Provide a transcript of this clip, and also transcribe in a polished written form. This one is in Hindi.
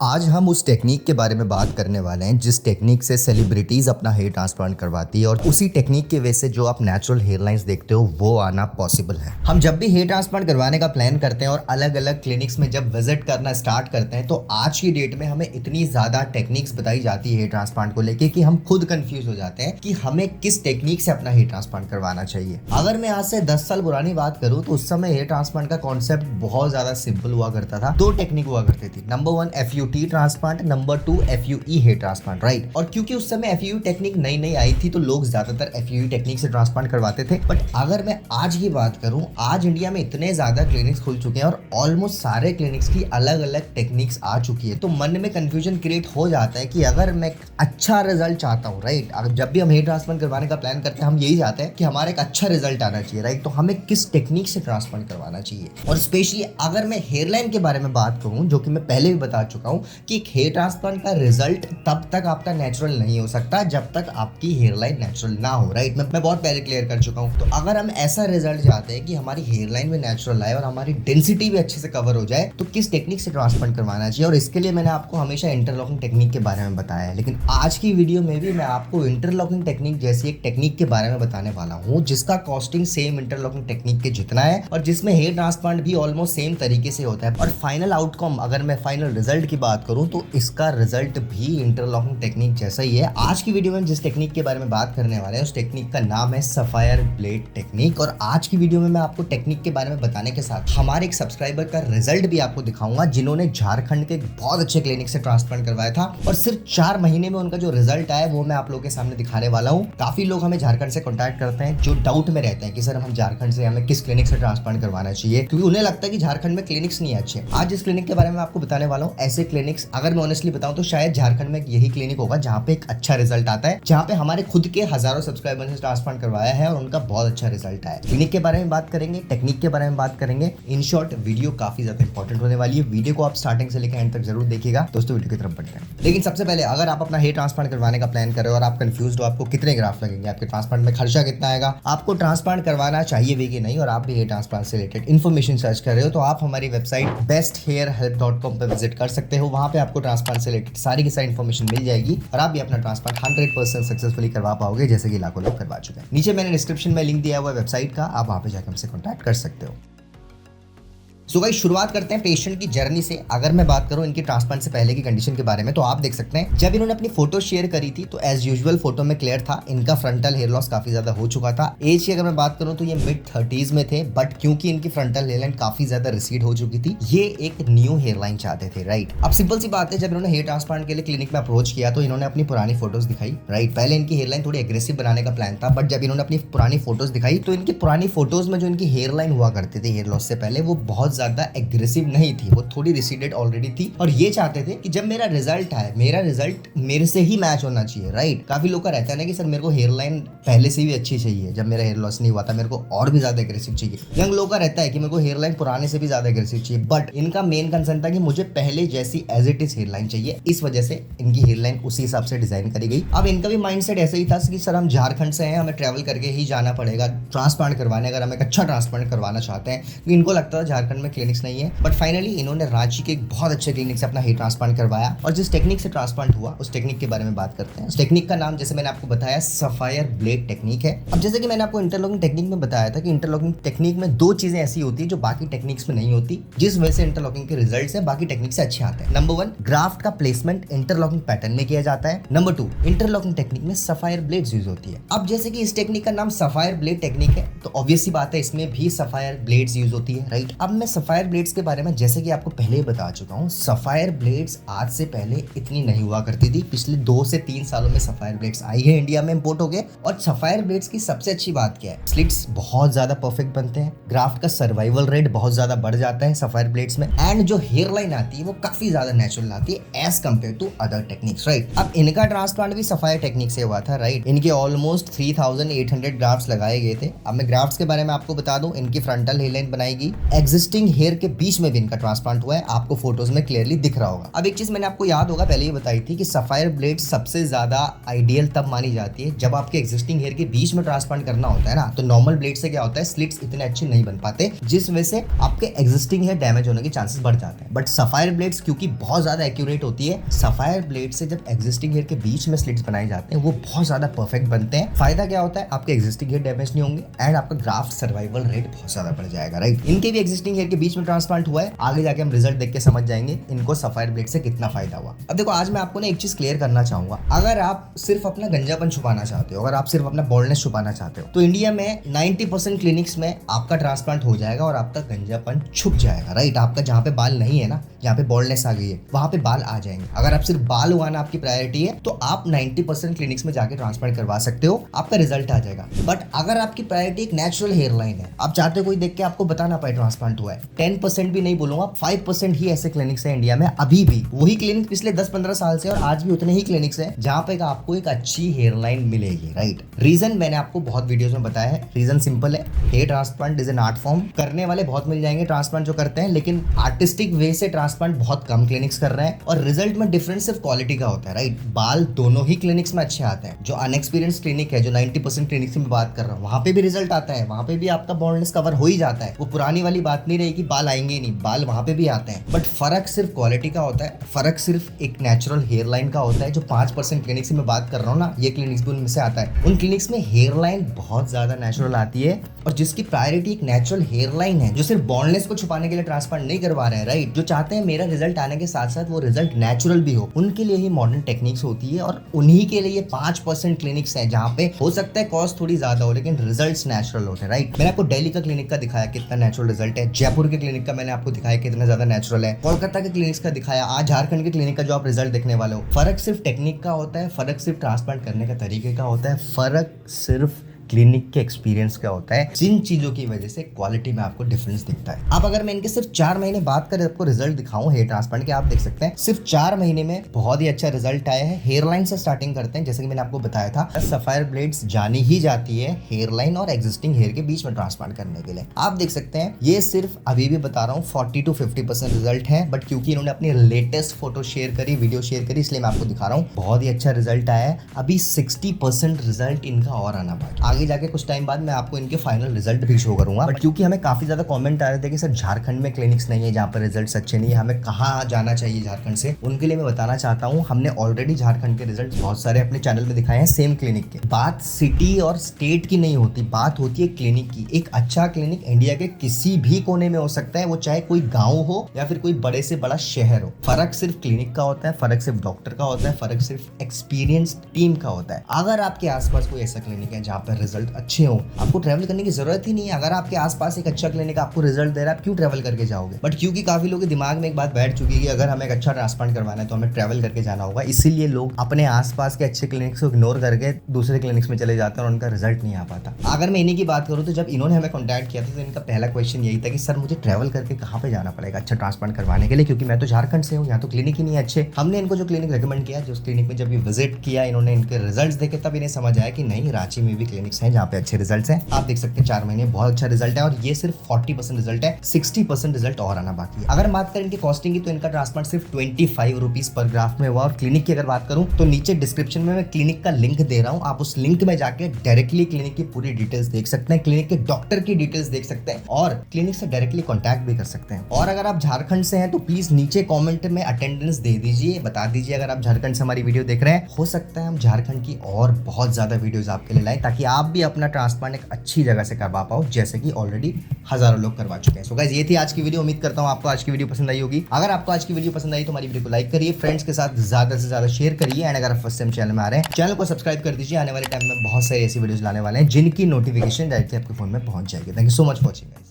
आज हम उस टेक्निक के बारे में बात करने वाले हैं जिस टेक्निक से सेलिब्रिटीज अपना हेयर ट्रांसप्लांट करवाती है और उसी टेक्निक की वजह से जो आप नेचुरल हेयर लाइंस देखते हो वो आना पॉसिबल है। हम जब भी हेयर ट्रांसप्लांट करवाने का प्लान करते हैं और अलग अलग क्लिनिक्स में जब विजिट करना स्टार्ट करते हैं तो आज की डेट में हमें इतनी ज्यादा टेक्निक्स बताई जाती है हेयर ट्रांसप्लांट को लेकर कि हम खुद कंफ्यूज हो जाते हैं कि हमें किस टेक्निक से अपना हेयर ट्रांसप्लांट करवाना चाहिए। अगर मैं आज से 10 साल पुरानी बात करूं तो उस समय हेयर ट्रांसप्लांट का कॉन्सेप्ट बहुत ज्यादा सिंपल हुआ करता था। दो टेक्निक हुआ करती थी, number 1 FUT transplant, number 2 FUE hair transplant, right. और क्योंकि उस समय FUE टेक्निक नई नई आई थी तो लोग ज्यादातर FUE टेक्निक से ट्रांसप्लांट करवाते थे। बट अगर मैं आज की बात करूं, आज इंडिया में इतने ज्यादा क्लिनिक्स खुल चुके हैं और ऑलमोस्ट सारे क्लिनिक्स की अलग अलग टेक्निक्स आ चुकी है तो मन में कंफ्यूजन क्रिएट हो जाता है कि अगर मैं अच्छा रिजल्ट चाहता हूँ, राइट, अगर जब भी हम हेयर ट्रांसप्लांट करवाने का प्लान करते हैं हम यही चाहते हैं कि हमारा एक अच्छा रिजल्ट आना चाहिए, राइट। तो हमें किस टेक्निक से ट्रांसप्लांट करवाना चाहिए। और स्पेशली अगर मैं हेयरलाइन के बारे में बात करूं, जो कि मैं पहले भी बता चुका हूं कि एक हेयर ट्रांसप्लांट का रिजल्ट तब तक आपका नेचुरल नहीं हो सकता जब तक आपकी हेयरलाइन नेचुरल ना हो, राइट। मैं बहुत पहले क्लियर कर चुका हूं। तो अगर हम ऐसा रिजल्ट चाहते हैं कि हमारी हेयरलाइन भी नेचुरल आए और हमारी डेंसिटी भी अच्छे से कवर हो जाए तो किस टेक्निक से ट्रांसप्लांट करवाना चाहिए। और इसके लिए मैंने आपको हमेशा इंटरलॉकिंग टेक्निक के बारे में बताया है, लेकिन आज की वीडियो में भी मैं आपको इंटरलॉकिंग टेक्निक जैसी एक टेक्निक के बारे में बताने वाला हूँ जिसका कॉस्टिंग सेम इंटरलॉकिंग टेक्निक के जितना है और जिसमें हेयर ट्रांसप्लांट भी ऑलमोस्ट सेम तरीके से होता है। और फाइनल आउटकम, अगर मैं फाइनल रिजल्ट की बात करूं तो इसका रिजल्ट भी इंटरलॉकिंग टेक्निक जैसा ही है। आज की वीडियो में जिस टेक्निक के बारे में बात करने वाले हैं उस टेक्निक का नाम है सफायर ब्लेड टेक्निक। और आज की वीडियो में मैं आपको टेक्निक के बारे में बताने के साथ हमारे एक सब्सक्राइबर का रिजल्ट भी आपको दिखाऊंगा जिन्होंने झारखंड के बहुत अच्छे क्लिनिक से ट्रांसप्लांट करवाया था और सिर्फ 4 महीने में उनका जो रिजल्ट आया वो मैं आप लोगों के सामने दिखाने वाला हूँ। काफी लोग हमें झारखंड से कॉन्टैक्ट करते हैं जो डाउट में रहते हैं कि सर हम झारखंड से हमें किस क्लिनिक से ट्रांसप्लांट करवाना चाहिए, क्योंकि उन्हें लगता है कि झारखंड में क्लिनिक्स नहीं अच्छे। आज इस क्लिनिक के बारे में आपको बताने वाला हूँ। ऐसे क्लिनिक्स अगर मैं ऑनेस्टली बताऊं तो शायद झारखंड में यही क्लिनिक होगा जहाँ पे एक अच्छा रिजल्ट आता है, जहाँ पे हमारे खुद के हजारों सब्सक्राइबर ने ट्रांसप्लांट करवाया है और उनका बहुत अच्छा रिजल्ट आया। क्लिनिक के बारे में बात करेंगे, टेक्निक के बारे में बात करेंगे। इन शॉर्ट वीडियो काफी ज्यादा इंपॉर्टेंट होने वाली है। वीडियो को आप स्टार्टिंग से लेकर एंड तक जरूर देखिएगा। दोस्तों वीडियो की तरफ बढ़ते हैं। लेकिन सबसे पहले अगर आप अपना हेयर ट्रांसप्लांट करवाने का प्लान कर रहे हो और आप कंफ्यूज हो आपको कितने ग्राफ्ट लगेंगे, आपके ट्रांसप्लांट में खर्चा कितना आएगा, आपको ट्रांसप्लांट करवाना चाहिए भी कि नहीं, और आप भी हेयर ट्रांसप्लांट से रिलेटेड इन्फॉर्मेशन सर्च कर रहे हो तो आप हमारी वेबसाइट besthairhelp.com पे विजिट कर सकते हो। वहां पे आपको ट्रांसप्लांट से रिलेटेड सारी की सारी इन्फॉर्मेशन मिल जाएगी और आप भी अपना ट्रांसप्लांट 100% सक्सेसफुली करवा पाओगे, जैसे कि लाखों लोग करवा चुके हैं। नीचे मैंने डिस्क्रिप्शन में लिंक दिया हुआ है वेबसाइट का, आप वहां पे जाकर हमसे कॉन्टैक्ट कर सकते हो। सो गाइस शुरुआत करते हैं पेशेंट की जर्नी से। अगर मैं बात करूं इनकी ट्रांसप्लांट से पहले की कंडीशन के बारे में तो आप देख सकते हैं जब इन्होंने अपनी फोटो शेयर करी थी तो एज यूजुअल फोटो में क्लियर था इनका फ्रंटल हेयर लॉस काफी ज्यादा हो चुका था। एज की अगर मैं बात करूं तो ये मिड 30s में थे, बट क्योंकि इनकी फ्रंटल हेयरलाइन काफी ज्यादा रिसीड हो चुकी थी ये एक न्यू हेयरलाइन चाहते थे, राइट। अब सिंपल सी बात है, जब इन्होंने हेयर ट्रांसप्लांट के लिए क्लिनिक में अप्रोच किया तो इन्होंने अपनी पुरानी फोटोज दिखाई, राइट। पहले इनकी हेयरलाइन थोड़ी एग्रेसिव बनाने का प्लान था, बट जब इन्होंने अपनी पुरानी फोटोज दिखाई तो इनकी पुरानी फोटोज में जो इनकी हेयरलाइन हुआ करती थी हेयर लॉस से पहले वो बहुत ज्यादा एग्रेसिव नहीं थी, वो थोड़ी रिसीडेड ऑलरेडी थी। और ये चाहते थे कि जब मेरा रिजल्ट आए मेरा रिजल्ट मेरे से ही मैच होना चाहिए, राइट। काफी लोग का रहता है ना कि सर मेरे को हेयरलाइन पहले से भी अच्छी चाहिए, जब मेरा हेयर लॉस नहीं हुआ था मेरे को और भी ज्यादा एग्रेसिव चाहिए। यंग लोग का रहता है कि मेरे को हेयरलाइन पुराने से भी ज्यादा एग्रेसिव चाहिए, बट इनका मेन कंसर्न था कि मुझे पहले जैसी एज इट इज हेयरलाइन चाहिए। इस वजह से इनकी हेयरलाइन उसी हिसाब से डिजाइन करी गई। अब इनका भी माइंडसेट ऐसा ही था कि सर हम झारखंड से हैं, हमें ट्रैवल करके ही जाना पड़ेगा ट्रांसप्लांट करवाने, अगर हम एक अच्छा ट्रांसप्लांट करवाना चाहते हैं। तो इनको लगता था झारखंड में क्लिनिक्स नहीं है, बट फाइनली इन्होंने रांची के एक बहुत अच्छे क्लिनिक से अपना हेयर ट्रांसप्लांट करवाया। और जिस टेक्निक से ट्रांसप्लांट हुआ उस टेक्निक के बारे में बात करते हैं। उस टेक्निक का नाम जैसे मैंने आपको बताया सफायर ब्लेड टेक्निक है। अब जैसे कि मैंने आपको इंटरलॉकिंग टेक्निक में बताया था कि इंटरलॉकिंग टेक्निक में दो चीजें ऐसी होती है जो बाकी टेक्निक्स में नहीं होती, जिस वजह से इंटरलॉकिंग के रिजल्ट्स है बाकी टेक्निक से अच्छे आते हैं। नंबर 1, ग्राफ्ट का प्लेसमेंट इंटरलॉकिंग पैटर्न में किया जाता है। नंबर 2, इंटरलॉकिंग टेक्निक में सफायर ब्लेड्स यूज होती है। अब जैसे कि इस टेक्निक का नाम सफायर ब्लेड टेक्निक है तो ऑब्वियस सी बात है इसमें भी सफायर ब्लेड्स यूज होती है, राइट। अब मैं सफायर ब्लेड्स के बारे में जैसे कि आपको पहले ही बता चुका हूँ, सफायर ब्लेड्स आज से पहले इतनी नहीं हुआ करती थी। पिछले 2 से 3 सालों में सफायर ब्लेड्स आई है, इंडिया में इंपोर्ट हो गए। और सफायर ब्लेड्स की सबसे अच्छी बात क्या है, स्लिट्स बहुत ज्यादा परफेक्ट बनते हैं, ग्राफ्ट का सर्वाइवल रेट बहुत ज्यादा बढ़ जाता है सफायर ब्लेड्स में, एंड जो हेयर लाइन आती है वो काफी ज्यादा नेचुरल आती है as compare to other techniques, right. अब इनका ट्रांसप्लांट भी सफायर टेक्निक से हुआ था, राइट। इनके ऑलमोस्ट 3800 ग्राफ्ट्स लगाए गए थे। अब मैं ग्राफ्ट्स के बारे में आपको बता दूं, इनकी फ्रंटल हेयर लाइन बनाई गई, एग्जिस्टिंग एग्जिस्टिंग हेयर के बीच में भी इनका ट्रांसप्लांट हुआ है, आपको फोटोज में क्लियरली दिख रहा होगा। अब एक चीज मैंने आपको याद होगा पहले ही बताई थी कि सफायर ब्लेड सबसे ज्यादा आइडियल तब मानी जाती है जब आपके एग्जिस्टिंग हेयर के बीच में ट्रांसप्लांट करना होता है ना, तो नॉर्मल ब्लेड से क्या होता है, स्लिट्स इतने अच्छे नहीं बन पाते, जिस वजह से आपके एग्जिस्टिंग हेयर डैमेज होने के चांसेस बढ़ जाते हैं। बट सफायर ब्लेड्स क्योंकि बहुत ज्यादा एक्यूरेट होती है, सफायर ब्लेड से जब एग्जिस्टिंग हेयर के बीच में स्लिट्स बनाए जाते हैं वो बहुत ज्यादा परफेक्ट बनते हैं। फायदा क्या होता है, आपके एग्जिस्टिंग हेयर डैमेज नहीं होंगे एंड आपका ग्राफ्ट सर्वाइवल रेट बहुत ज्यादा बढ़ जाएगा, राइट। इनके भी एग्जिस्टिंग हेयर के बीच में ट्रांसप्लांट हुआ है, आगे जाके हम रिजल्ट देख के समझ जाएंगे इनको सफायर ब्लेड से कितना फायदा हुआ। अब देखो, आज मैं आपको ना एक चीज क्लियर करना चाहूंगा, अगर आप सिर्फ अपना गंजापन छुपाना चाहते हो, अगर आप सिर्फ अपना बॉल्डनेस छुपाना चाहते हो, तो इंडिया में 90% क्लिनिक्स में आपका ट्रांसप्लांट हो जाएगा और आपका गंजापन छुप जाएगा, राइट। आपका जहाँ पे बाल नहीं है ना, जहाँ पे बॉल्डनेस आ गई है, वहां पे बाल आ जाएंगे। अगर आप सिर्फ बाल उगाना आपकी प्रायोरिटी है तो आप 90% क्लिनिक्स में जाके ट्रांसप्लांट करवा सकते हो, आपका रिजल्ट आ जाएगा। बट अगर आपकी प्रायोरिटी एक नेचुरल हेयर लाइन है, आप चाहते हो कोई देख के आपको बता ना पाए ट्रांसप्लांट हुआ है, 10% भी नहीं बोलूंगा, 5% ही ऐसे क्लिनिक्स है इंडिया में अभी भी। वही क्लिनिक पिछले 10-15 साल से और आज भी उतने ही क्लिनिक्स है जहाँ पे आपको एक अच्छी हेयर लाइन मिलेगी, राइट। रीजन मैंने आपको बहुत वीडियोस में बताया है, रीजन सिंपल है, hair transplant is an art form. करने वाले बहुत मिल जाएंगे ट्रांसप्लांट जो करते हैं, लेकिन आर्टिस्टिक वे से ट्रांसप्लांट बहुत कम क्लिनिक्स कर रहे हैं और रिजल्ट में डिफरेंस सिर्फ क्वालिटी का होता है, राइट। बाल दोनों ही क्लिनिक्स में अच्छे आते हैं। जो अनएक्सपीरियंस क्लिनिक है, जो 90% क्लिनिक्स में बात कर रहा हूँ, वहां पे भी रिजल्ट आता है, वहां पे भी आपका बॉल्डनेस कवर हो ही जाता है। वो पुरानी वाली बात नहीं रही कि बाल आएंगे ही नहीं, बाल वहां पे भी आते हैं। बट फर्क सिर्फ क्वालिटी का होता है, फर्क सिर्फ एक नेचुरल हेयर लाइन का होता है। जो 5% क्लिनिक्स में बात कर रहा हूँ ना, ये क्लिनिक्स भी उनमें से आता है। उन क्लिनिक्स में हेयर लाइन बहुत ज्यादा नेचुरल आती है और जिसकी प्रायोरिटी एक नेचुरल हेयर लाइन है, जो सिर्फ बॉल्डनेस को छुपाने के लिए ट्रांसप्लांट नहीं करवा रहे हैं, राइट। जो चाहते हैं मेरा रिजल्ट आने के साथ साथ वो रिजल्ट नेचुरल भी हो, उनके लिए ही मॉडर्न टेक्निक्स होती है और उन्हीं के लिए 5% क्लिनिक्स हैं जहाँ पे हो सकता है कॉस्ट थोड़ी ज्यादा हो लेकिन रिजल्ट्स नेचुरल होते हैं, राइट। मैंने आपको दिल्ली का क्लिनिक का दिखाया कितना नेचुरल रिजल्ट है, जयपुर के क्लिनिक का मैंने आपको दिखाया कितना ज्यादा नेचुरल है, कोलकाता के क्लिनिक्स का दिखाया, आज झारखंड के क्लिनिक का जो आप रिजल्ट देखने वाले हो। फर्क सिर्फ टेक्निक का होता है, फर्क सिर्फ ट्रांसप्लांट करने का तरीके का होता है, फर्क सिर्फ क्लिनिक के एक्सपीरियंस का होता है, जिन चीजों की वजह से क्वालिटी में आपको डिफरेंस दिखता है। अब अगर मैं इनके सिर्फ 4 महीने बात करें, आपको रिजल्ट दिखाऊं हेयर ट्रांसप्लांट के, आप देख सकते हैं सिर्फ 4 महीने में बहुत ही अच्छा रिजल्ट आया है। हेयर लाइन से स्टार्टिंग करते हैं, जैसे कि मैंने आपको बताया था, सफायर ब्लेड्स जानी ही जाती है हेयर लाइन और एग्जिस्टिंग हेयर के बीच में ट्रांसप्लांट करने के लिए। आप देख सकते हैं ये सिर्फ अभी भी बता रहा हूँ 40 to 50% रिजल्ट है, बट क्योंकि इन्होंने अपनी लेटेस्ट फोटो शेयर करी, वीडियो शेयर करी, इसलिए मैं आपको दिखा रहा हूँ। बहुत ही अच्छा रिजल्ट आया है, अभी 60% रिजल्ट इनका और आना बाकी। आगे जाके कुछ टाइम बाद मैं आपको इनके फाइनल रिजल्ट भी शो करूंगा। बट क्योंकि हमें काफी ज्यादा कमेंट आ रहे थे कि सर झारखंड में क्लिनिक्स नहीं है जहाँ पर रिजल्ट्स अच्छे नहीं है, हमें कहाँ जाना चाहिए झारखंड से, उनके लिए मैं बताना चाहता हूँ हमने ऑलरेडी झारखंड के रिजल्ट बहुत सारे अपने चैनल में दिखाए हैं सेम क्लिनिक के। बात सिटी और स्टेट की नहीं होती, बात होती है क्लिनिक की। एक अच्छा क्लिनिक इंडिया के किसी भी कोने में हो सकता है, वो चाहे कोई गाँव हो या फिर कोई बड़े से बड़ा शहर हो। फर्क सिर्फ क्लिनिक का होता है, फर्क सिर्फ डॉक्टर का होता है, फर्क सिर्फ एक्सपीरियंस टीम का होता है। अगर आपके आसपास कोई ऐसा क्लिनिक है जहाँ पर रिजल्ट अच्छे हो, आपको ट्रैवल करने की जरूरत ही नहीं है। अगर आपके आसपास एक अच्छा क्लिनिक आपको रिजल्ट दे रहा है, आप क्यों ट्रैवल करके जाओगे। बट क्योंकि काफी लोगों के दिमाग में एक बात बैठ चुकी है कि अगर हमें एक अच्छा ट्रांसप्लांट करवाना है तो हमें ट्रैवल करके जाना होगा, इसीलिए लोग अपने आसपास के अच्छे क्लिनिक्स को इग्नोर करके दूसरे क्लिनिक्स में चले जाते हैं और उनका रिजल्ट नहीं आ पाता। अगर मैं इन्हीं की बात करूँ तो जब इन्होंने हमें कॉन्टैक्ट किया था तो इनका पहला क्वेश्चन यही था कि सर मुझे ट्रैवल करके कहाँ पे जाना पड़ेगा अच्छा ट्रांसप्लांट करवाने के लिए, क्योंकि मैं तो झारखंड से हूँ, यहाँ तो क्लिनिक ही नहीं है अच्छे। हमने इनको जो क्लिनिक रेकमेंड किया, जो क्लिनिक में जब ये विजिट किया, इन्होंने इनके रिजल्ट्स देखे, तब इन्हें समझ आया कि नहीं, रांची में भी क्लिनिक्स हैं जहाँ पे अच्छे रिजल्ट्स हैं। आप देख सकते हैं 4 महीने बहुत अच्छा रिजल्ट है और ये सिर्फ 40% रिजल्ट है, 60% रिजल्ट और आना बाकी है। अगर बात करें इनकी कॉस्टिंग की तो इनका ट्रांसप्लांट सिर्फ 25 रुपीज पर ग्राफ्ट में हुआ। और क्लिनिक की अगर बात करूं तो नीचे डिस्क्रिप्शन में मैं क्लिनिक का लिंक दे रहा हूं, आप उस लिंक में जाके डायरेक्टली क्लिनिक की पूरी डिटेल्स देख सकते हैं, क्लिनिक के डॉक्टर की डिटेल्स देख सकते हैं और क्लिनिक से डायरेक्टली कॉन्टैक्ट भी कर सकते हैं। और अगर आप झारखंड से हैं तो प्लीज नीचे कॉमेंट में अटेंडेंस दे दीजिए, बता दीजिए अगर आप झारखंड से हमारी वीडियो देख रहे हैं। हो सकता है हम झारखंड की और बहुत ज्यादा वीडियोस आपके लिए लाएं ताकि आप भी अपना ट्रांसप्लांट एक अच्छी जगह से करवा पाओ, जैसे कि ऑलरेडी हजारों लोग करवा चुके हैं। सो गाइस, ये थी आज की वीडियो। उम्मीद करता हूं आपको आज की वीडियो पसंद आई होगी। अगर आपको आज की वीडियो पसंद आई तो हमारी वीडियो को लाइक करिए, फ्रेंड्स के साथ ज्यादा से ज्यादा शेयर करिए एंड अगर आप फर्स्ट टाइम चैनल में आ रहे हैं चैनल को सब्सक्राइब कर दीजिए। आने वाले टाइम में बहुत सारी ऐसी वीडियोस लाने वाले हैं जिनकी नोटिफिकेशन डायरेक्टली आपके फोन में पहुंच जाएगी। Thank you so much for watching.